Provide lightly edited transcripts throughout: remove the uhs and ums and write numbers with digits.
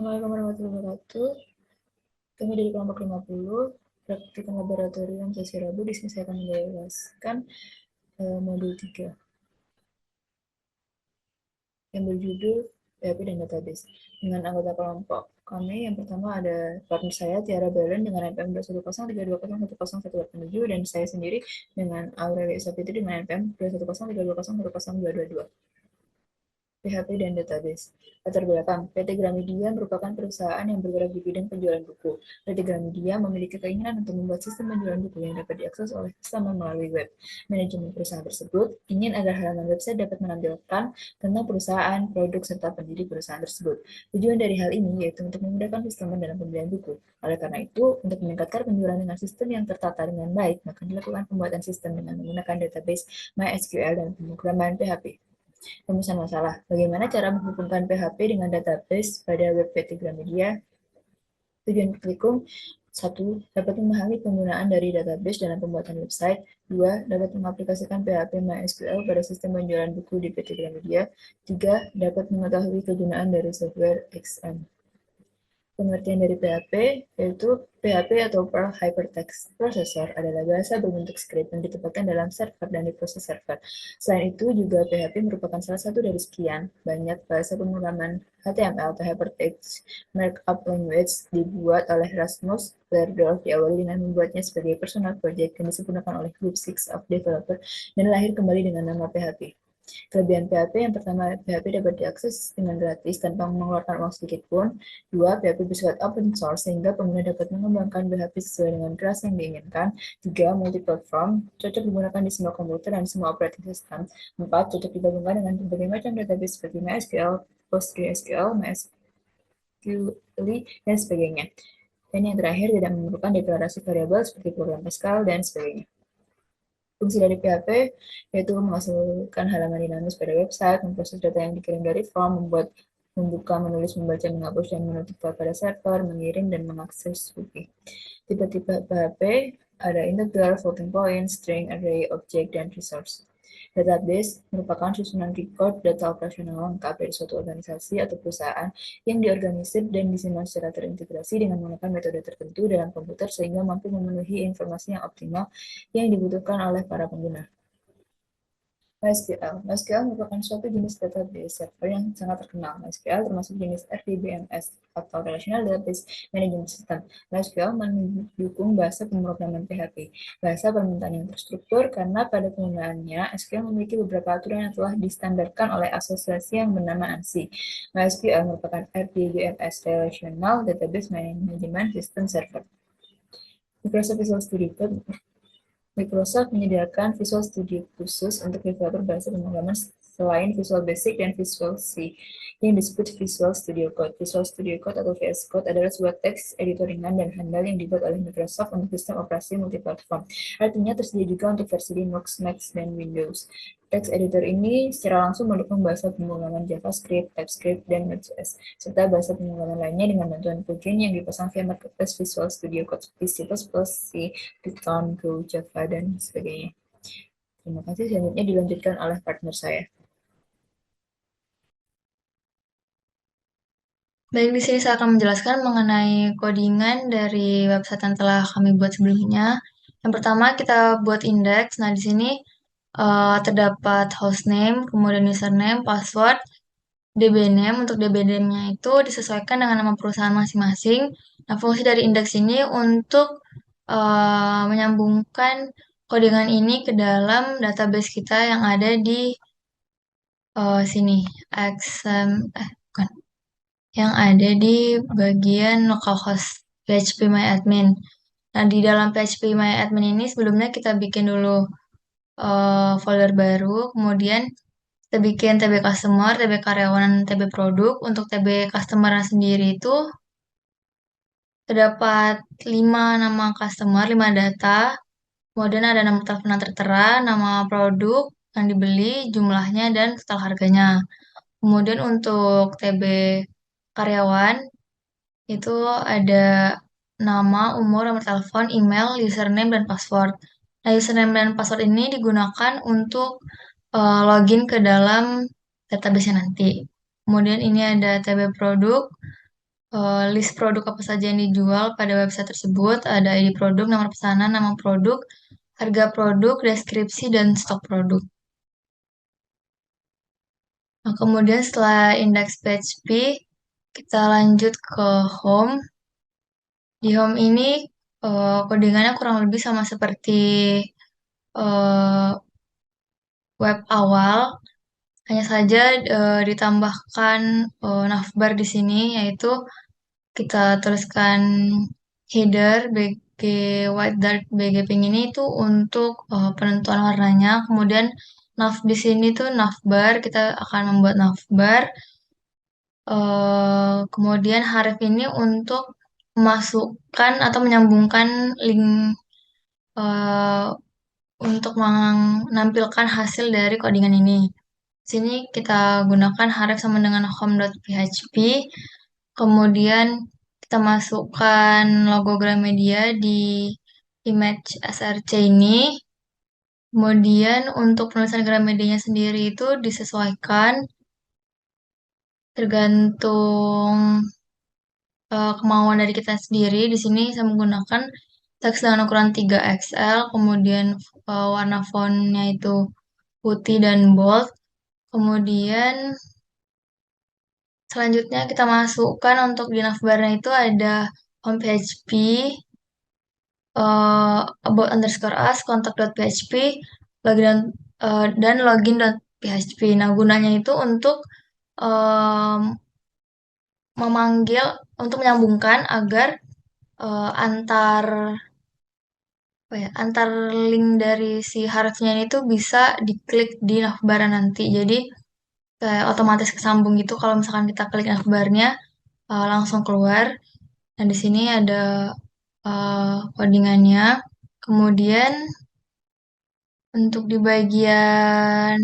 Assalamualaikum warahmatullahi wabarakatuh. Kami dari kelompok 50, praktikum laboratorium sesi Rabu. Di sini saya akan menjelaskan modul 3 yang berjudul PHP dan Database. Dengan anggota kelompok kami, yang pertama ada partner saya, Tiara Belen, dengan NPM 21032010187, dan saya sendiri dengan Aurelia Sapitri dengan NPM 21032010222. PHP dan Database. Latar belakang, PT Gramedia merupakan perusahaan yang bergerak di bidang penjualan buku. PT Gramedia memiliki keinginan untuk membuat sistem penjualan buku yang dapat diakses oleh customer melalui web. Manajemen perusahaan tersebut ingin agar halaman website dapat menampilkan tentang perusahaan, produk, serta pendiri perusahaan tersebut. Tujuan dari hal ini yaitu untuk memudahkan sistem dalam pembelian buku. Oleh karena itu, untuk meningkatkan penjualan dengan sistem yang tertata dengan baik, maka dilakukan pembuatan sistem dengan menggunakan database MySQL dan pemrograman PHP. Rumusan masalah. Bagaimana cara menghubungkan PHP dengan database pada web PT Gramedia? Tujuan praktikum: 1. Dapat memahami penggunaan dari database dalam pembuatan website. 2. Dapat mengaplikasikan PHP MySQL pada sistem penjualan buku di PT Gramedia. 3. Dapat mengetahui kegunaan dari software XM. Pengertian dari PHP yaitu PHP atau Perl Hypertext Processor adalah bahasa berbentuk script yang ditempatkan dalam server dan diproses server. Selain itu, juga PHP merupakan salah satu dari sekian banyak bahasa pemrograman HTML atau Hypertext Markup Language dibuat oleh Rasmus Lerdorf diawali dengan membuatnya sebagai personal project yang disempurnakan oleh Group 6 of Developer dan lahir kembali dengan nama PHP. Kelebihan PHP yang pertama, PHP dapat diakses dengan gratis tanpa mengeluarkan uang sedikit pun. Dua, PHP bersifat open source sehingga pengguna dapat mengembangkan PHP sesuai dengan kelas yang diinginkan. Tiga, multi-platform, cocok digunakan di semua komputer dan semua operating system. Empat, cocok digabungkan dengan berbagai macam database seperti MySQL, PostgreSQL, MySQL, dan sebagainya. Dan yang terakhir, tidak memerlukan deklarasi variabel seperti program Pascal dan sebagainya. Fungsi dari PHP yaitu menghasilkan halaman dinamis pada website, memproses data yang dikirim dari form, membuka, menulis, membaca, menghapus, dan menutup file pada server, mengirim, dan mengakses cookie. Tipe-tipe PHP ada integer, floating point, string, array, object, dan resource. Database merupakan susunan record data operasional lengkap dari suatu organisasi atau perusahaan yang diorganisir dan disimpan secara terintegrasi dengan menggunakan metode tertentu dalam komputer sehingga mampu memenuhi informasi yang optimal yang dibutuhkan oleh para pengguna. MySQL. MySQL merupakan suatu jenis database server yang sangat terkenal. MySQL termasuk jenis RDBMS atau Relational Database Management System. MySQL mendukung bahasa pemrograman PHP, bahasa permintaan yang terstruktur karena pada penggunaannya SQL memiliki beberapa aturan yang telah distandarkan oleh asosiasi yang bernama ANSI. MySQL merupakan RDBMS Relational Database Management System Server. Microsoft Visual Studio Code. Microsoft menyediakan Visual Studio khusus untuk developer bahasa pemrograman selain Visual Basic dan Visual C yang disebut Visual Studio Code. Visual Studio Code atau VS Code adalah sebuah teks editor ringan dan handal yang dibuat oleh Microsoft untuk sistem operasi multiplatform. Artinya tersedia juga untuk versi Linux, Mac, dan Windows. Teks editor ini secara langsung mendukung bahasa pemrograman JavaScript, TypeScript, dan Node.js, serta bahasa pemrograman lainnya dengan bantuan plugin yang dipasang via marketplace Visual Studio Code seperti C++, C, Python, Go, Java, dan sebagainya. Terima kasih. Selanjutnya dilanjutkan oleh partner saya. Baik, di sini saya akan menjelaskan mengenai codingan dari website yang telah kami buat sebelumnya. Yang pertama, kita buat index. Nah, di sini terdapat hostname, kemudian username, password, DB-name. Untuk DB-name-nya itu disesuaikan dengan nama perusahaan masing-masing. Nah, fungsi dari indeks ini untuk menyambungkan codingan ini ke dalam database kita yang ada di sini, bukan, yang ada di bagian localhost phpMyAdmin. Nah, di dalam phpMyAdmin ini sebelumnya kita bikin dulu folder baru, kemudian kita bikin TB customer, TB karyawan, dan TB produk. Untuk TB customer sendiri itu terdapat 5 nama customer, 5 data, kemudian ada nama telepon yang tertera, nama produk yang dibeli, jumlahnya, dan total harganya. Kemudian untuk TB karyawan itu ada nama, umur, nomor telepon, email, username, dan password. Nah, username dan password ini digunakan untuk login ke dalam database nanti. Kemudian ini ada TB produk. list produk apa saja yang dijual pada website tersebut. Ada ID produk, nomor pesanan, nama produk, harga produk, deskripsi, dan stok produk. Nah, kemudian setelah index PHP, kita lanjut ke home. Di home ini codingannya kurang lebih sama seperti eh, web awal, hanya saja ditambahkan navbar di sini, yaitu kita tuliskan header BG white dark BG pink ini itu untuk penentuan warnanya. Kemudian nav di sini tuh navbar, kita akan membuat navbar. Kemudian harif ini untuk memasukkan atau menyambungkan link eh, untuk menampilkan hasil dari codingan ini. Sini kita gunakan harif sama dengan home.php. Kemudian kita masukkan logo Gramedia di image src ini. Kemudian untuk penulisan Gramedianya sendiri itu disesuaikan tergantung kemauan dari kita sendiri. Di sini saya menggunakan teks dengan ukuran 3 XL, kemudian warna fontnya itu putih dan bold. Kemudian selanjutnya kita masukkan untuk di navbarnya itu ada home PHP, about underscore us, contact.php, login dan login.php. Nah, gunanya itu untuk em, memanggil, untuk menyambungkan agar antar antar link dari si harusnya ini tuh bisa diklik di navbar nanti. Jadi kayak otomatis kesambung gitu kalau misalkan kita klik navbarnya langsung keluar. Nah, di sini ada codingannya. Kemudian untuk di bagian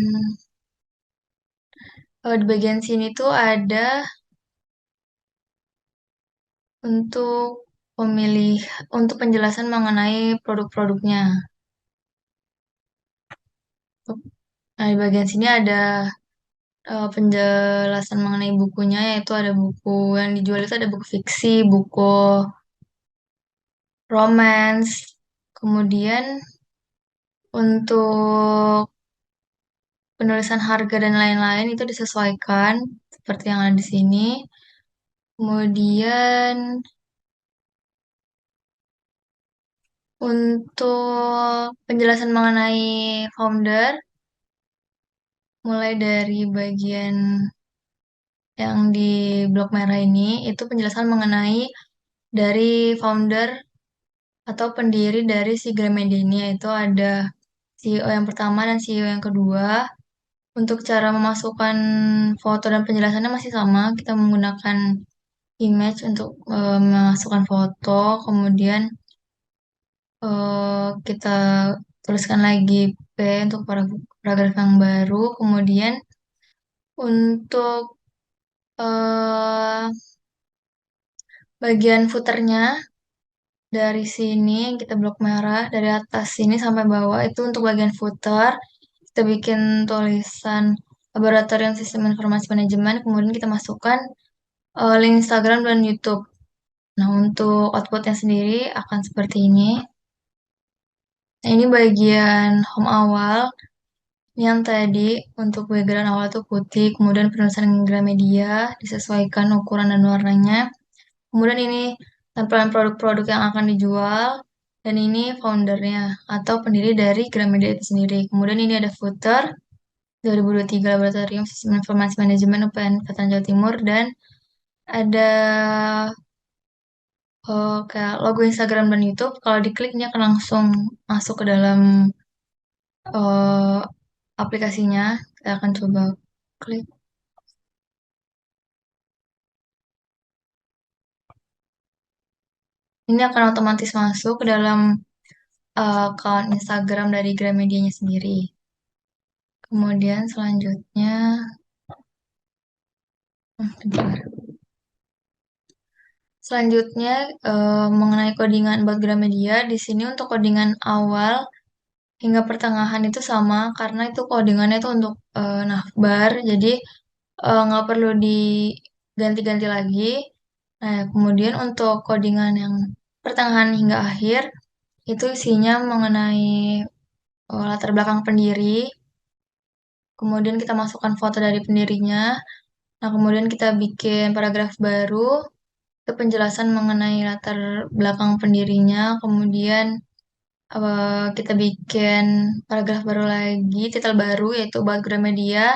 sini tuh ada untuk pemilih untuk penjelasan mengenai produk-produknya. Nah, di bagian sini ada penjelasan mengenai bukunya, yaitu ada buku yang dijual itu ada buku fiksi, buku romance, kemudian untuk penulisan harga dan lain-lain itu disesuaikan seperti yang ada di sini. Kemudian untuk penjelasan mengenai founder, mulai dari bagian yang di blok merah ini, itu penjelasan mengenai dari founder atau pendiri dari si Gramedia ini, yaitu ada CEO yang pertama dan CEO yang kedua. Untuk cara memasukkan foto dan penjelasannya masih sama. Kita menggunakan image untuk memasukkan foto, kemudian kita tuliskan lagi P untuk paragraf yang baru, kemudian untuk eh, bagian footernya dari sini yang kita blok merah dari atas sini sampai bawah itu untuk bagian footer kita bikin tulisan Laboratorium Sistem Informasi Manajemen, kemudian kita masukkan link Instagram dan YouTube. Nah, untuk outputnya sendiri akan seperti ini. Nah, ini bagian home awal. Yang tadi untuk background awal itu putih, kemudian penulisan Gramedia disesuaikan ukuran dan warnanya. Kemudian ini tampilan produk-produk yang akan dijual, dan ini foundernya atau pendiri dari Gramedia itu sendiri. Kemudian ini ada footer 2023 Laboratorium Sistem Informasi Manajemen UPN Veteran Jawa Timur, dan ada kayak logo Instagram dan YouTube. Kalau dikliknya akan langsung masuk ke dalam eh, aplikasinya. Saya akan coba klik. Ini akan otomatis masuk ke dalam account Instagram dari Gramedianya sendiri. Kemudian selanjutnya, bentar. Selanjutnya mengenai codingan buat Gramedia, di sini untuk codingan awal hingga pertengahan itu sama karena itu codingannya itu untuk navbar, jadi nggak perlu diganti-ganti lagi. Nah, kemudian untuk codingan yang pertengahan hingga akhir, itu isinya mengenai latar belakang pendiri, kemudian kita masukkan foto dari pendirinya, nah kemudian kita bikin paragraf baru, itu penjelasan mengenai latar belakang pendirinya, kemudian kita bikin paragraf baru lagi, titel baru yaitu buat Gramedia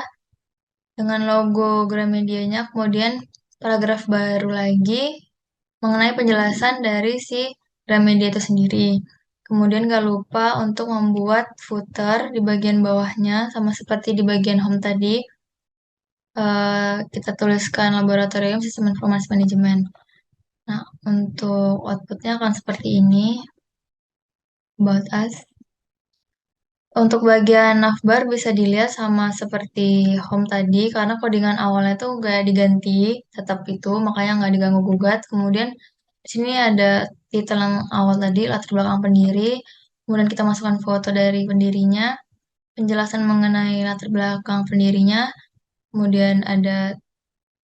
dengan logo Gramedianya, kemudian paragraf baru lagi mengenai penjelasan dari si Gramedia itu sendiri. Kemudian gak lupa untuk membuat footer di bagian bawahnya, sama seperti di bagian home tadi, kita tuliskan Laboratorium Sistem Informasi Manajemen. Nah, untuk outputnya akan seperti ini, about us. Untuk bagian navbar bisa dilihat sama seperti home tadi, karena codingan awalnya tuh gak diganti, tetap itu, makanya nggak diganggu gugat. Kemudian di sini ada titel yang awal tadi, latar belakang pendiri. Kemudian kita masukkan foto dari pendirinya, penjelasan mengenai latar belakang pendirinya. Kemudian ada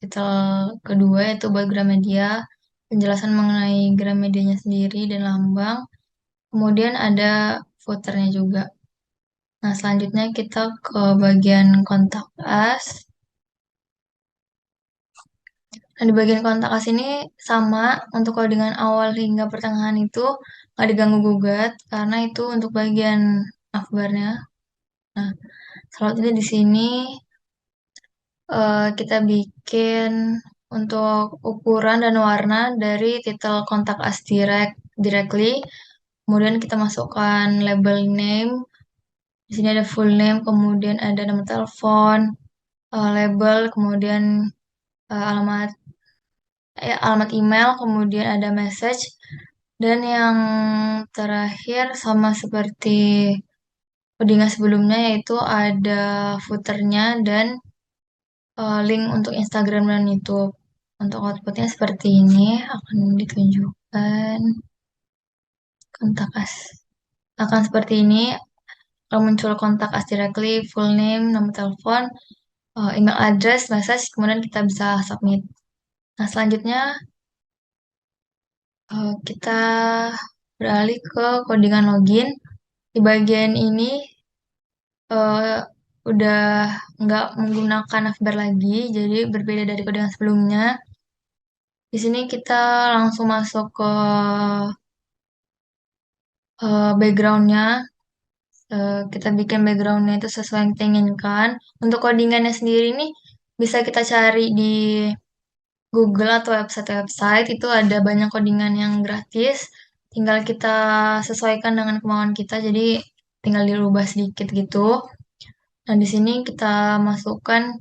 titel kedua yaitu buat Gramedia, penjelasan mengenai Gramedianya sendiri dan lambang. Kemudian ada footernya juga. Nah, selanjutnya kita ke bagian kontak us. Nah, di bagian kontak us ini sama untuk codingan awal hingga pertengahan itu nggak diganggu gugat karena itu untuk bagian navbarnya. Nah, selanjutnya di sini kita bikin untuk ukuran dan warna dari titel kontak us directly. Kemudian kita masukkan label name. Di sini ada full name, kemudian ada nama telepon, label, kemudian alamat alamat email, kemudian ada message, dan yang terakhir sama seperti codingan sebelumnya yaitu ada footernya dan link untuk Instagram dan YouTube. Untuk outputnya seperti ini akan ditunjukkan kontak us. Akan seperti ini, akan muncul kontak us directly, full name, nama telepon, email address, message, kemudian kita bisa submit. Nah, selanjutnya kita beralih ke codingan login. Di bagian ini eh, udah nggak menggunakan navbar lagi, jadi berbeda dari codingan sebelumnya. Di sini kita langsung masuk ke backgroundnya. Kita bikin backgroundnya itu sesuai yang kita inginkan. Untuk codingannya sendiri nih bisa kita cari di Google atau website-website itu ada banyak codingan yang gratis. Tinggal kita sesuaikan dengan kemauan kita, jadi tinggal dirubah sedikit gitu. Nah, di sini kita masukkan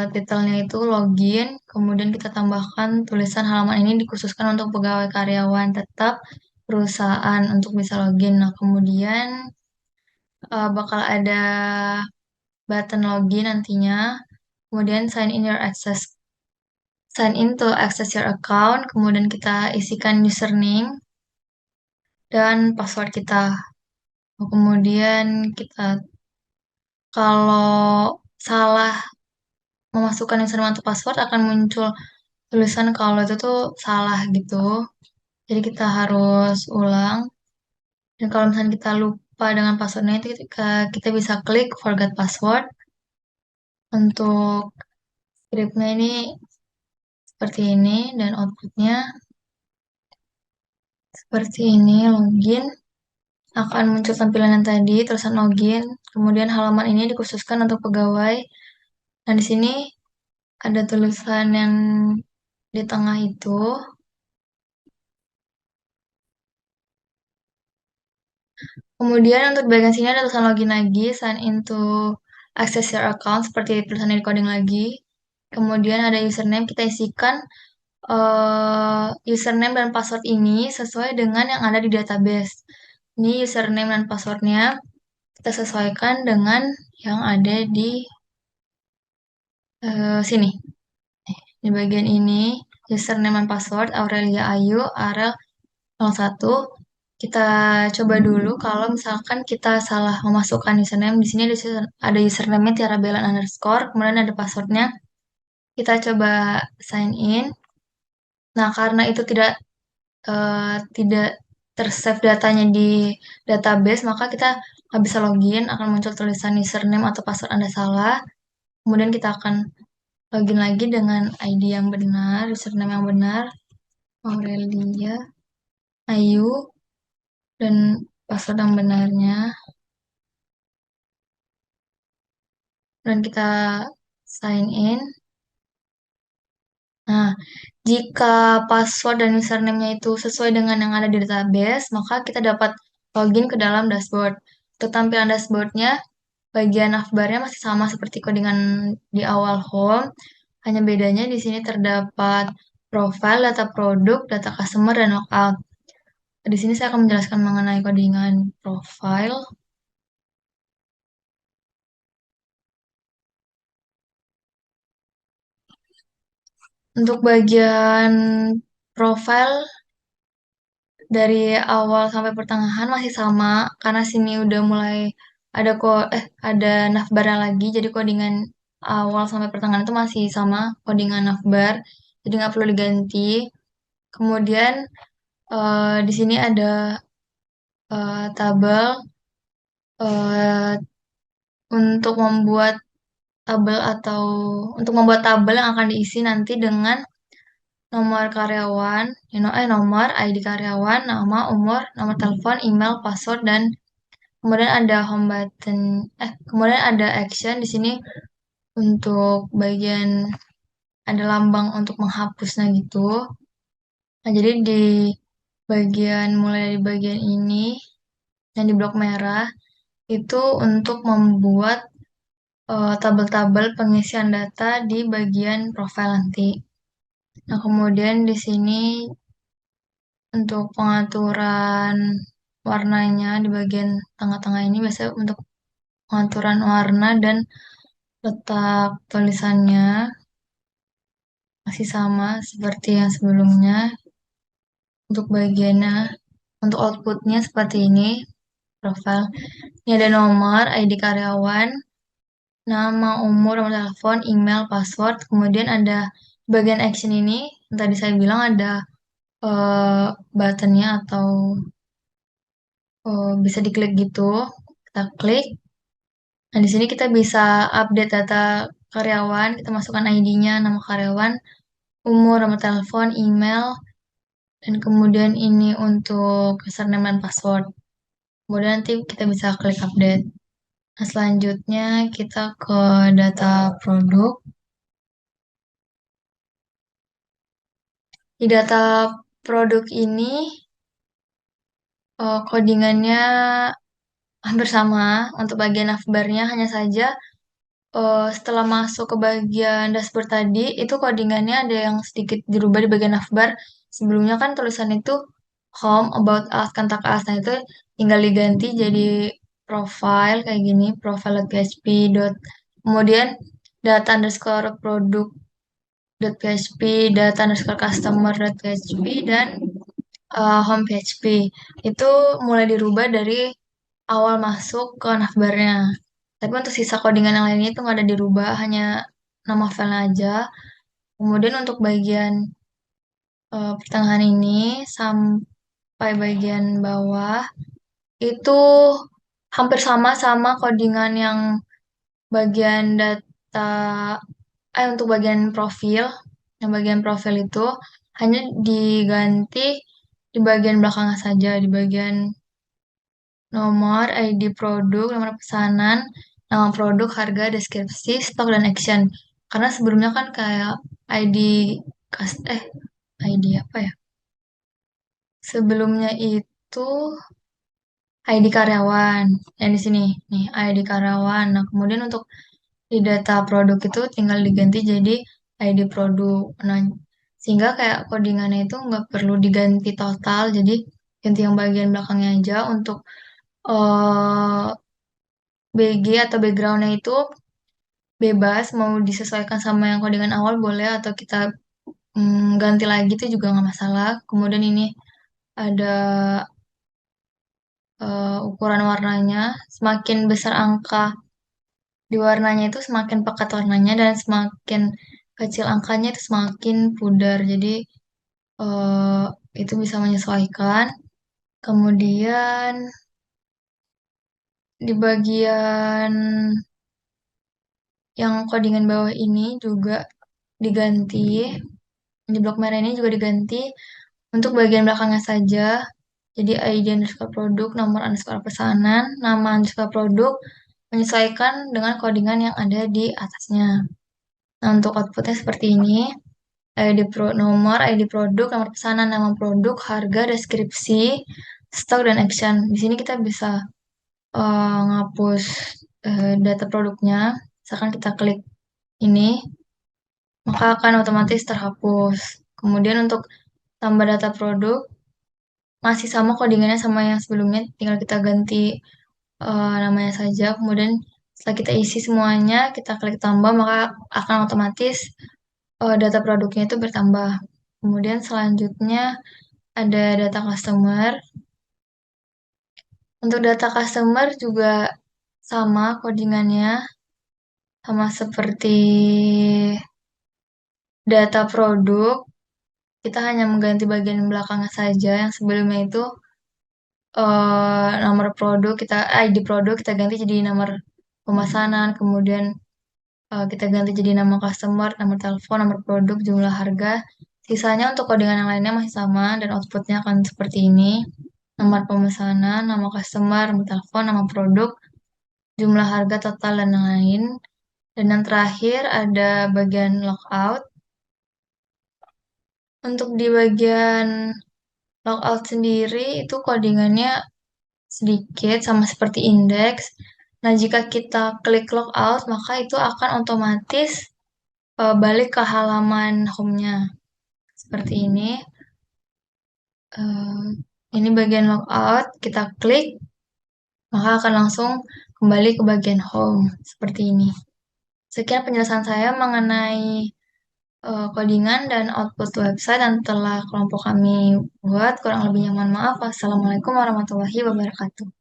titelnya itu login, kemudian kita tambahkan tulisan halaman ini dikhususkan untuk pegawai karyawan tetap perusahaan untuk bisa login. Nah, kemudian bakal ada button login nantinya. Kemudian sign in to access your account, kemudian kita isikan username dan password kita. Kemudian kita kalau salah memasukkan username atau password akan muncul tulisan kalau itu tuh salah gitu. Jadi kita harus ulang. Dan kalau misalnya kita lupa dengan passwordnya itu kita bisa klik forget password. Untuk scriptnya ini seperti ini dan outputnya seperti ini login. Akan muncul tampilan yang tadi, tulisan login. Kemudian halaman ini dikhususkan untuk pegawai. Nah, di sini ada tulisan yang di tengah itu. Kemudian untuk bagian sini ada tulisan login lagi, sign into access your account, seperti tulisan di coding lagi. Kemudian ada username, kita isikan username dan password ini sesuai dengan yang ada di database. Ini username dan passwordnya kita sesuaikan dengan yang ada di sini. Di bagian ini, username dan password Aurelia Ayu, Arel 01. Kita coba dulu kalau misalkan kita salah memasukkan username. Di sini ada username-nya Tiara Belan underscore, kemudian ada passwordnya. Kita coba sign in. Nah, karena itu tidak tersave datanya di database, maka kita nggak bisa login, akan muncul tulisan username atau password Anda salah. Kemudian kita akan login lagi dengan ID yang benar, username yang benar, Aurelia, Ayu, dan password yang benarnya. Dan kita sign in. Nah, jika password dan username-nya itu sesuai dengan yang ada di database, maka kita dapat login ke dalam dashboard. Untuk tampilan dashboardnya, bagian navbarnya masih sama seperti codingan di awal home, hanya bedanya di sini terdapat profile, data produk, data customer, dan lookout. Di sini saya akan menjelaskan mengenai codingan profile. Untuk bagian profile dari awal sampai pertengahan masih sama karena sini udah mulai ada navbarnya lagi, jadi codingan awal sampai pertengahan itu masih sama codingan navbar, jadi nggak perlu diganti. Kemudian di sini ada tabel eh, untuk membuat membuat tabel yang akan diisi nanti dengan nomor karyawan, nomor ID karyawan, nama, umur, nomor telepon, email, password, dan kemudian ada home button, kemudian ada action di sini untuk bagian ada lambang untuk menghapusnya gitu. Nah, jadi mulai dari bagian ini yang di blok merah itu untuk membuat tabel-tabel pengisian data di bagian profil nanti. Nah, kemudian di sini untuk pengaturan warnanya di bagian tengah-tengah ini biasanya untuk pengaturan warna dan letak tulisannya masih sama seperti yang sebelumnya. Untuk bagiannya, untuk outputnya seperti ini, profil. Ini ada nomor, ID karyawan, nama, umur, nomor telepon, email, password. Kemudian ada bagian action ini, yang tadi saya bilang ada eh, buttonnya atau bisa diklik gitu. Kita klik. Nah, di sini kita bisa update data karyawan, kita masukkan ID-nya, nama karyawan, umur, nomor telepon, email, dan kemudian ini untuk username dan password. Kemudian nanti kita bisa klik update. Nah, selanjutnya kita ke data produk. Di data produk ini codingannya hampir sama untuk bagian navbarnya, hanya saja setelah masuk ke bagian dashboard tadi, itu codingannya ada yang sedikit dirubah di bagian navbar. Sebelumnya kan tulisan itu home, about us, kontak us. Nah, itu tinggal diganti jadi profile kayak gini, profile.php. Kemudian data underscore produk .php, data underscore customer.php, dan home PHP. Itu mulai dirubah dari awal masuk ke navbarnya. Tapi untuk sisa codingan yang lainnya itu nggak ada dirubah, hanya nama filenya aja. Kemudian untuk bagian pertengahan ini sampai bagian bawah itu hampir sama sama codingan yang bagian data, untuk bagian profil, yang bagian profil itu hanya diganti di bagian belakangnya saja, di bagian nomor, ID produk, nomor pesanan, nama produk, harga, deskripsi, stok, dan action. Karena sebelumnya kan kayak ID kas eh ID apa ya? Sebelumnya itu ID karyawan. Yang di sini nih ID karyawan. Nah, kemudian untuk di data produk itu tinggal diganti jadi ID produk. Nah, sehingga kayak codingannya itu nggak perlu diganti total, jadi ganti yang bagian belakangnya aja. Untuk eh, BG atau backgroundnya itu bebas, mau disesuaikan sama yang codingan awal boleh, atau kita ganti lagi itu juga nggak masalah. Kemudian ini ada ukuran warnanya, semakin besar angka di warnanya itu semakin pekat warnanya, dan semakin kecil angkanya itu semakin pudar. Jadi eh, itu bisa menyesuaikan. Kemudian di bagian yang codingan bawah ini juga diganti. Di blok merah ini juga diganti untuk bagian belakangnya saja. Jadi ID underscore produk, nomor underscore pesanan, nama underscore produk, menyesuaikan dengan codingan yang ada di atasnya. Nah, untuk outputnya seperti ini. Nomor, ID produk, nomor pesanan, nama produk, harga, deskripsi, stok, dan action. Di sini kita bisa ngapus data produknya. Misalkan kita klik ini, maka akan otomatis terhapus. Kemudian untuk tambah data produk, masih sama codingannya sama yang sebelumnya, tinggal kita ganti namanya saja. Kemudian setelah kita isi semuanya, kita klik tambah, maka akan otomatis data produknya itu bertambah. Kemudian selanjutnya ada data customer. Untuk data customer juga sama codingannya, sama seperti data produk. Kita hanya mengganti bagian belakangnya saja. Yang sebelumnya itu nomor produk, ID produk kita ganti jadi nomor pemesanan. Kemudian kita ganti jadi nama customer, nomor telepon, nomor produk, jumlah harga. Sisanya untuk codingan yang lainnya masih sama dan outputnya akan seperti ini. Nomor pemesanan, nama customer, nomor telepon, nama produk, jumlah harga total dan lain-lain. Dan yang terakhir ada bagian logout. Untuk di bagian logout sendiri itu codingannya sedikit sama seperti indeks. Nah, jika kita klik logout, maka itu akan otomatis balik ke halaman home-nya. Seperti ini. Eh, ini bagian logout, kita klik, maka akan langsung kembali ke bagian home. Seperti ini. Sekian penjelasan saya mengenai codingan dan output website yang telah kelompok kami buat. Kurang lebihnya mohon maaf. Wassalamualaikum warahmatullahi wabarakatuh.